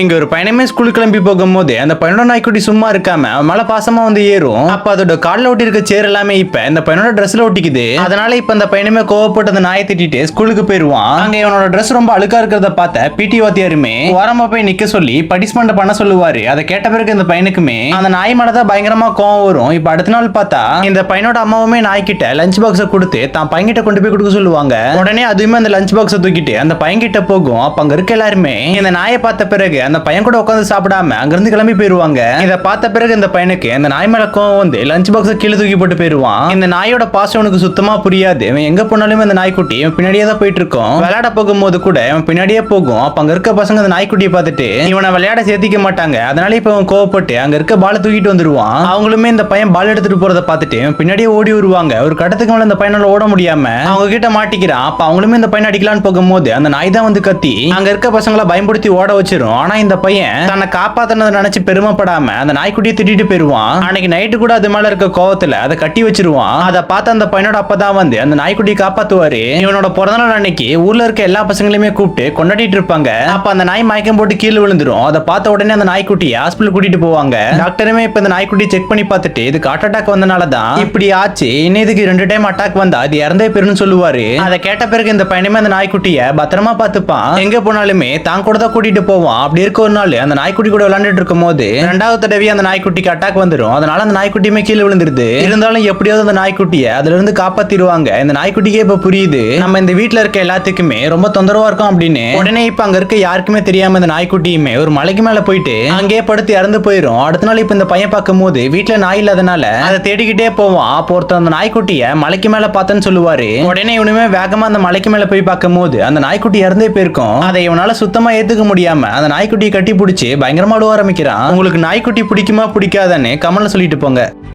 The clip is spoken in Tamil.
இங்க ஒரு பையனமே ஸ்கூல் கிளம்பி போகும்போது அந்த பையனோட நாய்க்குட்டி சும்மா இருக்காம மேல பாசமா வந்து ஏறும். அப்ப அதோட கால்ல ஒட்டி இருக்க சேர் எல்லாமே இப்ப இந்த பையனோட ட்ரெஸ்ல ஒட்டிக்குது. அதனால இப்ப அந்த பையனுமே கோவப்பட்டு அந்த நாயை திட்டிட்டு ஸ்கூலுக்கு போயிருவான். அங்க இவனோட ட்ரெஸ் ரொம்ப அழுக்கா இருக்கிறத பார்த்த பிடி வாத்தியாருமே ஓரமா போய் நிக்க சொல்லி பனிஷ்மெண்ட் பண்ண சொல்லுவாரு. அதை கேட்ட பிறகு இந்த பையனுக்குமே அந்த நாய் மேலதான் பயங்கரமா கோவம் வரும். இப்ப அடுத்த நாள் பார்த்தா இந்த பையனோட அம்மாவுமே நாய்கிட்ட லஞ்ச் பாக்ஸ கொடுத்து தான் பையன்கிட்ட கொண்டு போய் கொடுக்க சொல்லுவாங்க. உடனே அதுவுமே அந்த லஞ்ச் பாக்ஸ தூக்கிட்டு அந்த பையன்கிட்ட போகும். அப்ப அங்க இருக்க எல்லாருமே இந்த நாயை பார்த்த பிறகு அந்த பையன் கூட உட்காந்து சாப்பிடாம அங்கிருந்து கிளம்பி போயிருவாங்க. இதை பார்த்த பிறகு இந்த பையனுக்கு அந்த நாய் மேல கோவம் வந்து லஞ்ச் பாக்ஸ கீழே தூக்கி போட்டு போயிருவான். இந்த நாயோட பாசம் உனக்கு சுத்தமா புரியாது. இவன் எங்க போனாலுமே அந்த நாய்க்குட்டி இவன் பின்னாடியே தான் போயிட்டு இருக்கும். விளையாட போகும்போது கூட இவன் பின்னாடியே போகும். அப்ப அங்க இருக்க பசங்க அந்த நாய்க்குட்டியை பார்த்துட்டு இவனை விளையாட சேர்த்திக்க மாட்டாங்க. அதனால இப்ப இவன் கோவப்பட்டு அங்க இருக்க பாலை தூக்கிட்டு வந்துருவான். அவங்களுமே இந்த பையன் பால் எடுத்துட்டு போறதை பார்த்துட்டு இவன் பின்னாடியே ஓடி வருவாங்க. ஒரு கடத்துக்கு மேல இந்த பையனால ஓட முடியாம அவங்க கிட்ட மாட்டிக்கிறான். அப்ப அவங்களுமே இந்த பையன் அடிக்கலான்னு போகும்போது அந்த நாய் தான் வந்து கத்தி அங்க இருக்க பசங்களை பயன்படுத்தி ஓட வச்சிரும். ஆனா இந்த பையன் தன்னை காப்பாத்தினதை நினைச்சு பெருமைப்படாம அந்த நாய்க்குட்டியை திட்டிட்டு போயிருவான். அன்னைக்கு நைட்டு கூட அது மேல இருக்க கோவத்துல அதை கட்டி வச்சிருவான். அதை பார்த்து அந்த பையனோட அப்பதான் வந்து அந்த நாய்க்குட்டியை காப்பாத்துவாரு. இவனோட பிறந்தநாள் அன்னைக்கு ஊர்ல இருக்க எல்லா பசங்களையுமே கூப்பிட்டு கொண்டாடிட்டு இருப்பாங்க. அப்ப அந்த நாய் மயக்கம் போட்டு கீழே விழுந்துரும். அதை பார்த்த உடனே அந்த நாய்க்குட்டியை ஹாஸ்பிட்டல் கூட்டிட்டு போவாங்க. டாக்டருமே இப்ப இந்த நாய்க்குட்டி செக் பண்ணி பார்த்துட்டு இதுக்கு ஹார்ட் அட்டாக் வந்தனாலதான் இப்படி ஆச்சு. இன்னும் இதுக்கு 2 டைம் அட்டாக் வந்தா அது இறந்தே போயிருன்னு சொல்லுவாரு. அதை கேட்ட பிறகு இந்த பையனுமே அந்த நாய்க்குட்டியை பத்திரமா பார்த்துப்பான். எங்க போனாலுமே தான் கூட தான் கூட்டிட்டு போவான். அப்படி இருக்க ஒரு நாள் அந்த நாய்க்குட்டி கூட விளையாண்டுட்டு இருக்கும் போது 2வது தடவை அந்த நாய்க்குட்டிக்கு அட்டாக் வந்துடும். அதனால அந்த நாய்க்குட்டியுமே கீழே விழுந்துருது. இருந்தாலும் எப்படியாவது அந்த நாய்க்குட்டியை அதுல இருந்து காப்பாத்திடுவாங்க. இந்த நாய்க்குட்டிக்கே இப்ப புரியுது நம்ம இந்த வீட்டுல இருக்க எல்லாத்துக்குமே ரொம்ப தொந்தரவா இருக்கும் அப்படின்னு. உடனே இப்ப அங்க இருக்க யாருக்குமே தெரியாம இந்த நாய்க்குட்டியுமே ஒரு மலைக்கு மேல போயிட்டு அங்கேயே படுத்து இறந்து போயிடும். அடுத்த நாள் இப்ப இந்த பையன் பார்க்கும் போது வீட்டுல நாய் இல்லாதனால அதை தேடிக்கிட்டே போவான். அப்போ ஒருத்தர் அந்த நாய்க்குட்டியை மலைக்கு மேல பார்த்தேன்னு சொல்லுவாரு. உடனே இவனுமே வேகமா அந்த மலைக்கு மேல போய் பார்க்கும் போது அந்த நாய்க்குட்டி இறந்தே போயிருக்கும். அதை இவனால சுத்தமா ஏத்துக்க முடியாம அந்த நாய்க்குட்டியை கட்டி பிடிச்சி பயங்கரமா ஆரம்பிக்கிறான். உங்களுக்கு நாய்க்குட்டி பிடிக்குமா பிடிக்காதான்னு கமெண்ட்ல சொல்லிட்டு போங்க.